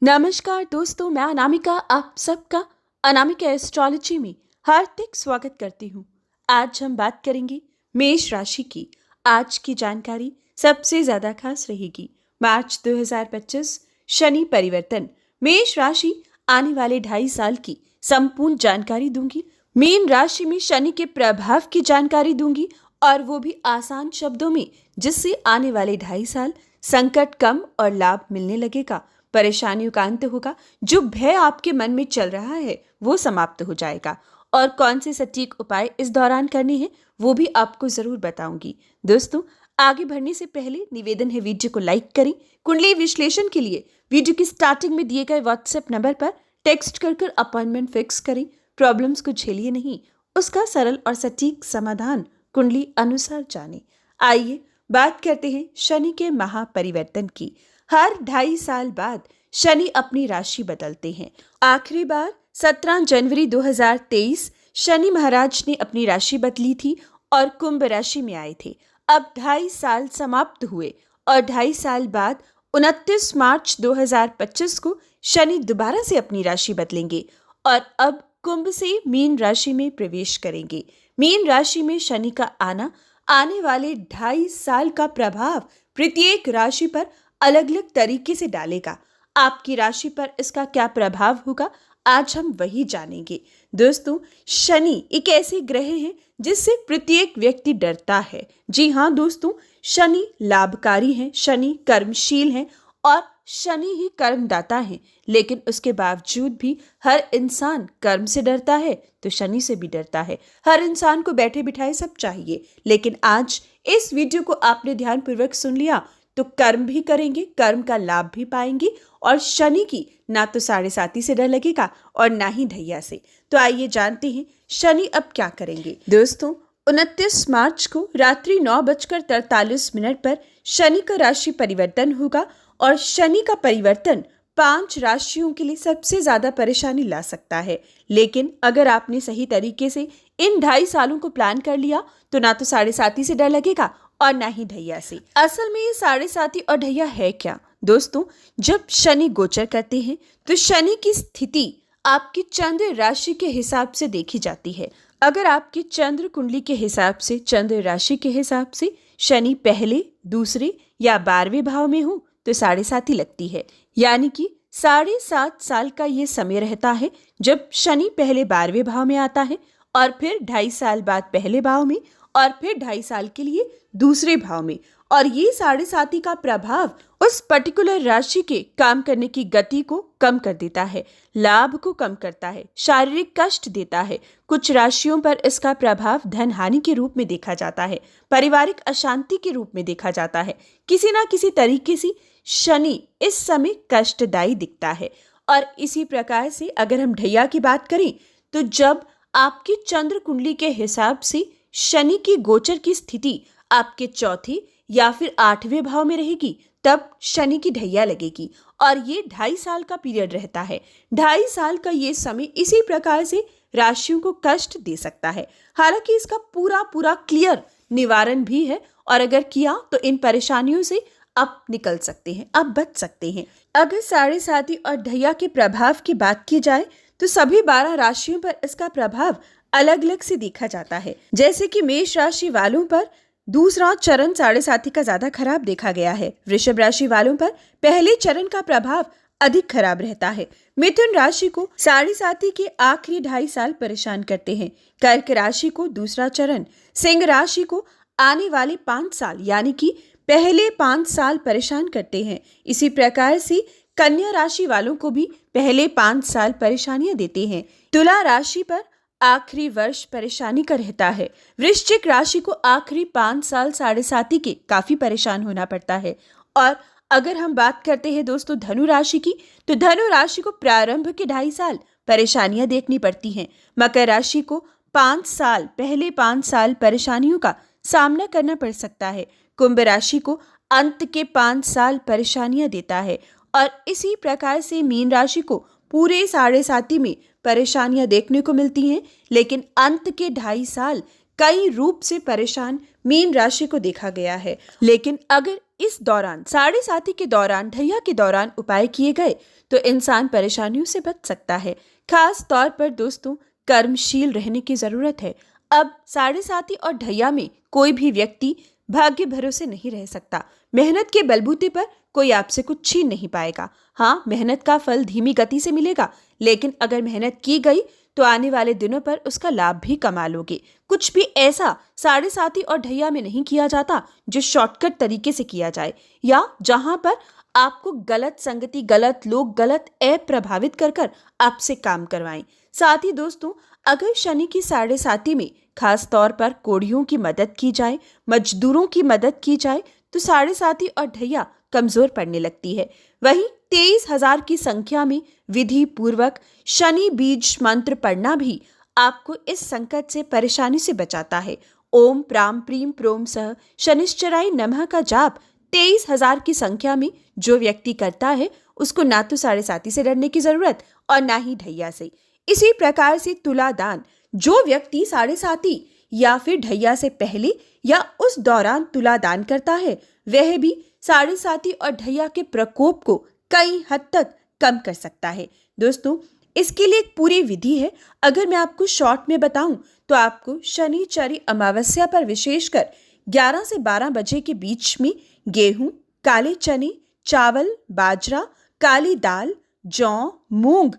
नमस्कार दोस्तों, मैं अनामिका आप सबका अनामिका एस्ट्रोलॉजी में हार्दिक स्वागत करती हूँ। आज हम बात करेंगे मेष राशि की। आज की जानकारी सबसे ज़्यादा खास रहेगी। मार्च 2025 शनि परिवर्तन। मेष राशि आने वाले 2.5 साल की संपूर्ण जानकारी दूंगी। मीन राशि में शनि के प्रभाव की जानकारी दूंगी और वो भी आसान शब्दों में, जिससे आने वाले 2.5 साल संकट कम और लाभ मिलने लगेगा। परेशानियों का अंत होगा। जो भय आपके मन में चल रहा है वो समाप्त हो जाएगा और कौन से सटीक उपाय इस दौरान करने हैं वो भी आपको जरूर बताऊंगी। दोस्तों, आगे बढ़ने से पहले निवेदन है, वीडियो को लाइक करें। कुंडली विश्लेषण के लिए वीडियो की स्टार्टिंग में दिए गए व्हाट्सएप नंबर पर टेक्स्ट कर अपॉइंटमेंट फिक्स करें। प्रॉब्लम्स को झेलिए नहीं, उसका सरल और सटीक समाधान कुंडली अनुसार जाने। आइए बात करते हैं शनि के महापरिवर्तन की। हर 2.5 साल बाद शनि अपनी राशि बदलते हैं। आखिरी बार 17 जनवरी 2023 शनि महाराज ने अपनी राशि बदली थी और कुंभ राशि में आए थे। अब 2.5 साल समाप्त हुए और 2.5 साल बाद 29 मार्च 2025 को शनि दोबारा से अपनी राशि बदलेंगे और अब कुंभ से मीन राशि में प्रवेश करेंगे। मीन राशि में शनि का आना आने वाले 2.5 साल का प्रभाव प्रत्येक राशि पर अलग अलग तरीके से डालेगा। आपकी राशि पर इसका क्या प्रभाव होगा, आज हम वही जानेंगे। दोस्तों, शनि एक ऐसे ग्रह है जिससे प्रत्येक व्यक्ति डरता है। जी हाँ दोस्तों, शनि लाभकारी हैं, शनि कर्मशील हैं और शनि ही कर्मदाता है। लेकिन उसके बावजूद भी हर इंसान कर्म से डरता है तो शनि से भी डरता है। हर इंसान को बैठे बिठाए सब चाहिए, लेकिन आज इस वीडियो को आपने ध्यानपूर्वक सुन लिया तो कर्म भी करेंगे, कर्म का लाभ भी पाएंगे और शनि की ना तो 7.5 से डर लगेगा और ना ही ढैया से। तो आइए जानते हैं शनि अब क्या करेंगे। दोस्तों, 29 मार्च को रात्रि 9:43 पर शनि का राशि परिवर्तन होगा और शनि का परिवर्तन 5 राशियों के लिए सबसे ज्यादा परेशानी ला सकता है। लेकिन अगर आपने सही तरीके से इन 2.5 सालों को प्लान कर लिया तो ना तो 7.5 से डर लगेगा और ना ही ढैया से। असल में ये 7.5 और ढैया है क्या? दोस्तों, जब शनि गोचर करते हैं तो शनि की स्थिति आपकी चंद्र राशि के हिसाब से देखी जाती है। अगर आपकी चंद्र कुंडली के हिसाब से, चंद्र राशि के हिसाब से शनि पहले, दूसरे या 12वें भाव में हो तो 7.5 लगती है। यानी कि 7.5 साल का ये समय रहता है जब शनि पहले 12वें भाव में आता है और फिर 2.5 साल बाद पहले भाव में और फिर 2.5 साल के लिए दूसरे भाव में। और ये 7.5 का प्रभाव उस पर्टिकुलर राशि के काम करने की गति को कम कर देता है, लाभ को कम करता है, शारीरिक कष्ट देता है। कुछ राशियों पर इसका प्रभाव धन हानि के रूप में देखा जाता है, पारिवारिक अशांति के रूप में देखा जाता है। किसी ना किसी तरीके से शनि इस समय कष्टदायी दिखता है। और इसी प्रकार से अगर हम ढैया की बात करें तो जब आपकी चंद्र कुंडली के हिसाब से शनि की गोचर की स्थिति आपके चौथे या फिर 8वें भाव में रहेगी तब शनि की ढैया लगेगी और ये 2.5 साल का पीरियड रहता है। 2.5 साल का ये समय इसी प्रकार से राशियों को कष्ट दे सकता है। हालांकि इसका पूरा क्लियर निवारण भी है और अगर किया तो इन परेशानियों से आप निकल सकते हैं, आप बच सकते हैं। अगर 7.5 और ढैया के प्रभाव की बात की जाए तो सभी 12 राशियों पर इसका प्रभाव अलग अलग से देखा जाता है। जैसे कि मेष राशि वालों पर दूसरा चरण 7.5 का ज्यादा खराब देखा गया है। वृषभ राशि वालों पर पहले चरण का प्रभाव अधिक खराब रहता है। मिथुन राशि को 7.5 के आखिरी 2.5 साल परेशान करते हैं। कर्क राशि को दूसरा चरण, सिंह राशि को आने वाले 5 साल यानी कि पहले 5 साल परेशान करते हैं। इसी प्रकार से कन्या राशि वालों को भी पहले 5 साल परेशानियां देते हैं। तुला राशि पर आखिरी वर्ष परेशानी का रहता है। वृश्चिक राशि को आखिरी 5 साल 7.5 के काफी परेशान होना पड़ता है। और अगर हम बात करते हैं दोस्तों धनु राशि की, तो धनु राशि को प्रारंभ के 2.5 साल परेशानियां देखनी पड़ती हैं। मकर राशि को 5 साल, पहले 5 साल परेशानियों का सामना करना पड़ सकता है। कुंभ राशि को अंत के 5 साल परेशानियां देता है और इसी प्रकार से मीन राशि को पूरे 7.5 में परेशानियां देखने को मिलती हैं। लेकिन अंत के 2.5 साल कई रूप से परेशान मीन राशि को देखा गया है। लेकिन अगर इस दौरान साढ़े साथी के दौरान ढैया के दौरान उपाय किए गए तो इंसान परेशानियों से बच सकता है। खास तौर पर दोस्तों कर्मशील रहने की जरूरत है। अब साढ़े साथी और ढैया में कोई भी व्यक्ति भाग्य भरोसे नहीं रह सकता। मेहनत के बलबूते पर कोई आपसे कुछ छीन नहीं पाएगा। हाँ, मेहनत का फल धीमी गति से मिलेगा, लेकिन अगर मेहनत की गई तो आने वाले दिनों पर उसका लाभ भी कमा लोगे। कुछ भी ऐसा साढ़े साथी और ढैया में नहीं किया जाता जो शॉर्टकट तरीके से किया जाए या जहां पर आपको गलत संगति, गलत लोग, गलत ऐप प्रभावित कर कर आपसे काम करवाएं। साथ ही दोस्तों अगर शनि की साढ़े साथी में खास तौर पर कोढ़ियों की मदद की जाए, मजदूरों की मदद की जाए तो साढ़े साथी और ढैया कमजोर पड़ने लगती है। वहीं 23,000 की संख्या में विधि पूर्वक शनि बीज मंत्र पढ़ना भी आपको इस संकट से, परेशानी से बचाता है। ओम प्राम प्रीम प्रोम सह शनिश्चराय नमः का जाप 23,000 की संख्या में जो व्यक्ति करता है उसको ना तो साढ़े साथी से डरने की जरूरत और ना ही ढैया से। इसी प्रकार से तुला दान, जो व्यक्ति साढ़े साथी या फिर ढैया से पहले या उस दौरान तुला दान करता है वह भी साढ़े साथी और ढैया के प्रकोप को कई हद तक कम कर सकता है। दोस्तों इसके लिए एक पूरी विधि है। अगर मैं आपको शॉर्ट में बताऊं तो आपको शनिचरी अमावस्या पर विशेषकर 11 से 12 बजे के बीच में गेहूं, काले चने, चावल, बाजरा, काली दाल, जौ, मूंग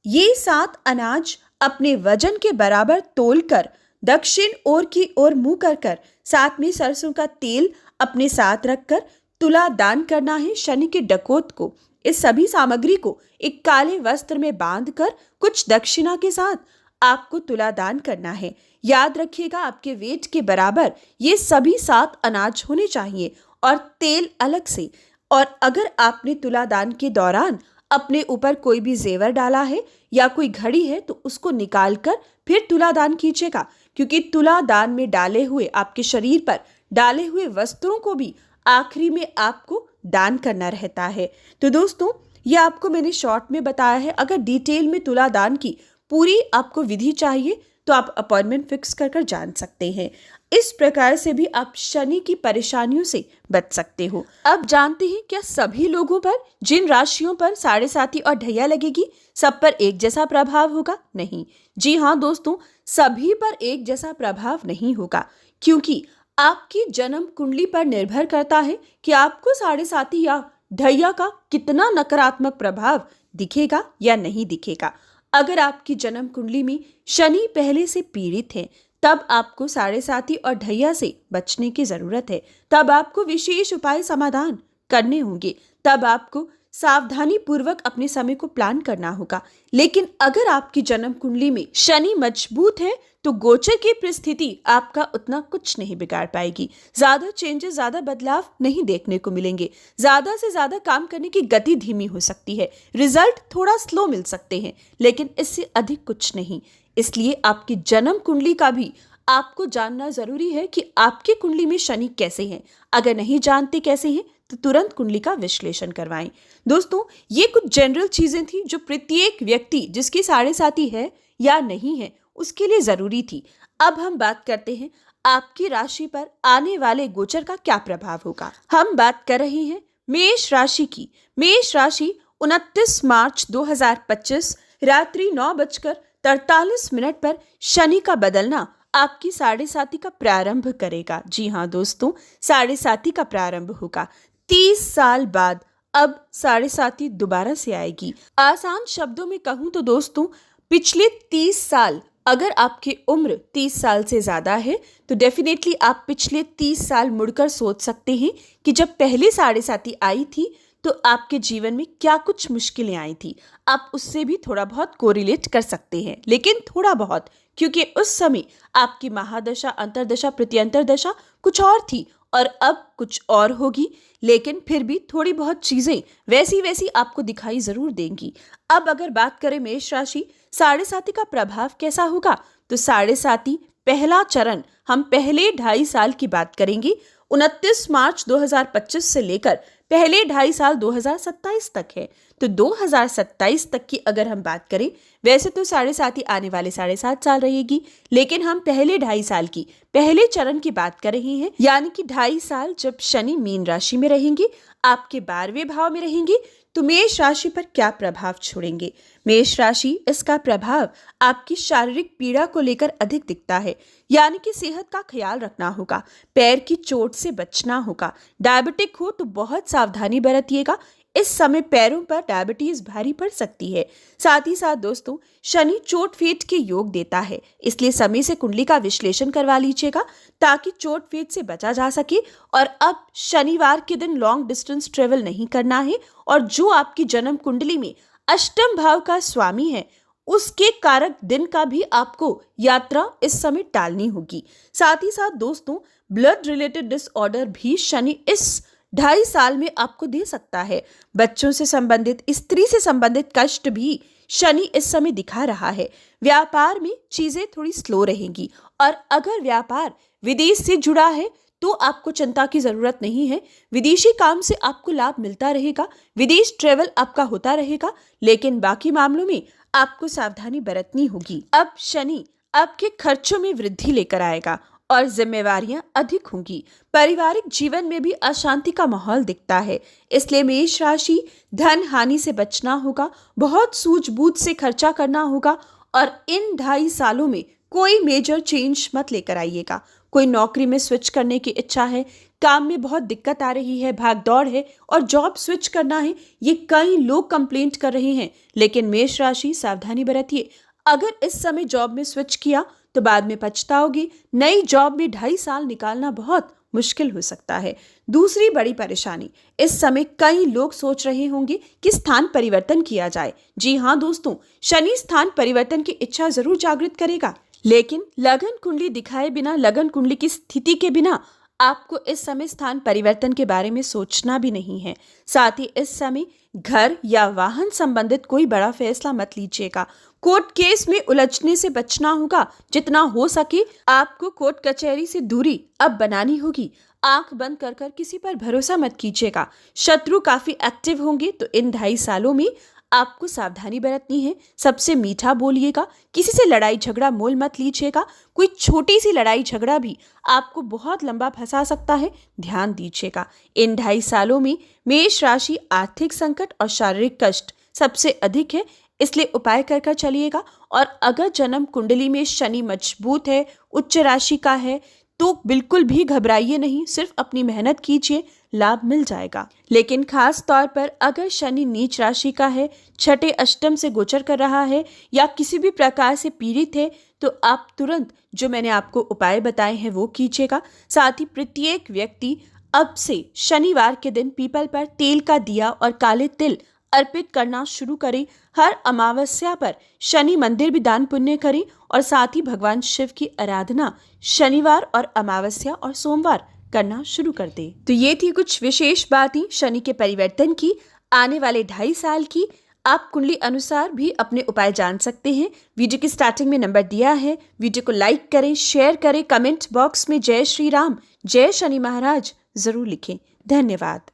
ये 7 अनाज अपने वजन के बराबर तोलकर दक्षिण ओर की ओर मुंह कर साथ में सरसों का तेल अपने साथ रखकर तुला दान करना है शनि के डकोत को। इस सभी सामग्री को एक काले वस्त्र में बांधकर कुछ दक्षिणा के साथ आपको तुला दान करना है। याद रखिएगा आपके वेट के बराबर ये सभी 7 अनाज होने चाहिए और तेल अलग से। और अगर आपने तुला दान के दौरान अपने ऊपर कोई भी जेवर डाला है या कोई घड़ी है तो उसको निकाल कर फिर तुला दान कीजिएगा, क्योंकि तुला दान में डाले हुए आपके शरीर पर डाले हुए वस्त्रों को भी आखिरी में आपको दान करना रहता है। तो दोस्तों ये आपको मैंने शॉर्ट में बताया है। अगर डिटेल में तुला दान की पूरी आपको विधि चाहिए तो आप अपॉइंटमेंट फिक्स कर जान सकते हैं। इस प्रकार से भी आप शनि की परेशानियों से बच सकते हो। अब जानते हैं क्या सभी लोगों पर, जिन राशियों पर साढ़े साथी और ढैया लगेगी, सब पर एक जैसा प्रभाव होगा? नहीं, जी हाँ दोस्तों, सभी पर एक जैसा प्रभाव नहीं होगा, क्योंकि आपकी जन्म कुंडली पर निर्भर करता है कि आपको साढ़े साथी या ढैया का कितना नकारात्मक प्रभाव दिखेगा या नहीं दिखेगा। अगर आपकी जन्म कुंडली में शनि पहले से पीड़ित है तब आपको साढ़े साथी और ढैया से बचने की जरूरत है। तब आपको विशेष उपाय समाधान करने होंगे। तब आपको सावधानी पूर्वक अपने समय को प्लान करना होगा। लेकिन अगर आपकी जन्म कुंडली में शनि मजबूत है तो गोचर की परिस्थिति आपका उतना कुछ नहीं बिगाड़ पाएगी। ज्यादा चेंजेस, ज्यादा बदलाव नहीं देखने को मिलेंगे। ज्यादा से ज्यादा काम करने की गति धीमी हो सकती है, रिजल्ट थोड़ा स्लो मिल सकते हैं, लेकिन इससे अधिक कुछ नहीं। इसलिए आपकी जन्म कुंडली का भी आपको जानना जरूरी है कि आपकी कुंडली में शनि कैसे हैं। अगर नहीं जानते कैसे हैं तो तुरंत कुंडली का विश्लेषण करवाएं। दोस्तों ये कुछ जनरल चीजें थी जो प्रत्येक व्यक्ति जिसकी साढ़े साथी है या नहीं है उसके लिए जरूरी थी। अब हम बात करते हैं आपकी राशि पर आने वाले गोचर का क्या प्रभाव होगा। हम बात कर रहे हैं मेष राशि की। मेष राशि 29 मार्च 2025 रात्रि 9:43 पर शनि का बदलना आपकी साढ़े साथी का प्रारंभ करेगा। जी हाँ दोस्तों, साढ़े साथी का प्रारंभ होगा। 30 साल बाद अब साढ़े साथी दोबारा से आएगी। आसान शब्दों में कहूं तो दोस्तों, पिछले 30 साल अगर आपकी उम्र 30 साल से ज्यादा है तो डेफिनेटली आप पिछले 30 साल मुड़कर सोच सकते हैं कि जब पहली साढ़े साथी आई थी तो आपके जीवन में क्या कुछ मुश्किलें आई थी। आप उससे भी थोड़ा बहुत कोरिलेट कर सकते हैं, लेकिन थोड़ा बहुत, क्योंकि उस समय आपकी महादशा, अंतरदशा, प्रत्यंतर दशा कुछ और थी और अब कुछ और होगी। लेकिन फिर भी थोड़ी बहुत चीजें वैसी वैसी आपको दिखाई जरूर देंगी। अब अगर बात करें मेष राशि, साढ़े साथी का प्रभाव कैसा होगा, तो साढ़े साथी पहला चरण हम पहले 2.5 साल की बात करेंगे। 29 मार्च 2025 से लेकर पहले 2.5 साल 2027 तक है। तो 2027 तक की अगर हम बात करें, वैसे तो 7.5 आने वाले 7.5 साल रहेगी, लेकिन हम पहले 2.5 साल की पहले चरण की बात कर रहे हैं, यानी कि 2.5 साल जब शनि मीन राशि में रहेंगे, आपके 12वें भाव में रहेंगे, तो मेष राशि पर क्या प्रभाव छोड़ेंगे। मेष राशि, इसका प्रभाव आपकी शारीरिक पीड़ा को लेकर अधिक दिखता है, यानी कि सेहत का ख्याल रखना होगा, पैर की चोट से बचना होगा। डायबिटिक हो तो बहुत सावधानी बरतिएगा, इस समय पैरों पर डायबिटीज भारी पड़ सकती है। साथ ही साथ दोस्तों, शनि चोट फेट के योग देता है, इसलिए समय से कुंडली का विश्लेषण करवा लीजिएगा ताकि चोट फेट से बचा जा सके। और अब शनिवार के दिन लॉन्ग डिस्टेंस ट्रेवल नहीं करना है, और जो आपकी जन्म कुंडली में अष्टम भाव का स्वामी है, उसके कारक दिन का भी आपको यात्रा इस समय टालनी होगी। साथ ही साथ दोस्तों, ब्लड रिलेटेड डिसऑर्डर भी शनि इस 2.5 साल में आपको दे सकता है। बच्चों से संबंधित, स्त्री से संबंधित कष्ट भी शनि इस समय दिखा रहा है। व्यापार में चीजें थोड़ी स्लो रहेंगी, और अगर व्यापार विदेश से जुड़ा है तो आपको चिंता की जरूरत नहीं है। विदेशी काम से आपको लाभ मिलता रहेगा, विदेश ट्रेवल आपका होता रहेगा, लेकिन बाकी मामलों में आपको सावधानी बरतनी होगी। अब शनि आपके खर्चों में वृद्धि लेकर आएगा और जिम्मेवारियां अधिक होंगी। पारिवारिक जीवन में भी अशांति का माहौल दिखता है, इसलिए मेष राशि, धन हानि से बचना होगा, बहुत सूझबूझ से खर्चा करना होगा, और इन 2.5 सालों में कोई मेजर चेंज मत लेकर आइएगा। कोई नौकरी में स्विच करने की इच्छा है, काम में बहुत दिक्कत आ रही है, भाग दौड़ है और जॉब स्विच करना है, ये कई लोग कंप्लेंट कर रहे हैं, लेकिन मेष राशि सावधानी बरतिए। अगर इस समय जॉब में स्विच किया तो बाद में पछताओगे। नई जॉब में 2.5 साल निकालना बहुत मुश्किल हो सकता है। दूसरी बड़ी परेशानी, इस समय कई लोग सोच रहे होंगे कि स्थान परिवर्तन किया जाए। जी हाँ दोस्तों, शनि स्थान परिवर्तन की इच्छा जरूर जागृत करेगा, लेकिन लगन कुंडली दिखाए बिना, लगन कुंडली की स्थिति के बिना आपको इस समय स्थान परिवर्तन के बारे में सोचना भी नहीं है। साथ ही इस समय घर या वाहन संबंधित कोई बड़ा फैसला मत लीजिएगा। कोर्ट केस में उलझने से बचना होगा। जितना हो सके आपको कोर्ट कचहरी से दूरी अब बनानी होगी। आंख बंद कर कर किसी पर भरोसा मत कीजिएगा। शत्रु काफी एक्टिव होंगे, तो इन 2.5 सालों में आपको सावधानी बरतनी है। सबसे मीठा बोलिएगा, किसी से लड़ाई झगड़ा मोल मत लीजिएगा। कोई छोटी सी लड़ाई झगड़ा भी आपको बहुत लंबा फंसा सकता है, ध्यान दीजिएगा। इन 2.5 सालों में मेष राशि आर्थिक संकट और शारीरिक कष्ट सबसे अधिक है, इसलिए उपाय कर कर चलिएगा। और अगर जन्म कुंडली में शनि मजबूत है, उच्च राशि का है, तो बिल्कुल भी घबराइए नहीं, सिर्फ अपनी मेहनत कीजिए, लाभ मिल जाएगा। लेकिन खास तौर पर अगर शनि नीच राशि का है, छठे अष्टम से गोचर कर रहा है, या किसी भी प्रकार से पीड़ित है, तो आप तुरंत जो मैंने आपको उपाय बताए हैं वो कीजिएगा। साथ ही प्रत्येक व्यक्ति अब से शनिवार के दिन पीपल पर तेल का दिया और काले तिल अर्पित करना शुरू करें। हर अमावस्या पर शनि मंदिर भी दान पुण्य करें, और साथ ही भगवान शिव की आराधना शनिवार और अमावस्या और सोमवार करना शुरू कर दे। तो ये थी कुछ विशेष बातें शनि के परिवर्तन की, आने वाले 2.5 साल की। आप कुंडली अनुसार भी अपने उपाय जान सकते हैं। वीडियो की स्टार्टिंग में नंबर दिया है, वीडियो को लाइक करें, शेयर करें, कमेंट बॉक्स में जय श्री राम, जय शनि महाराज जरूर लिखें। धन्यवाद।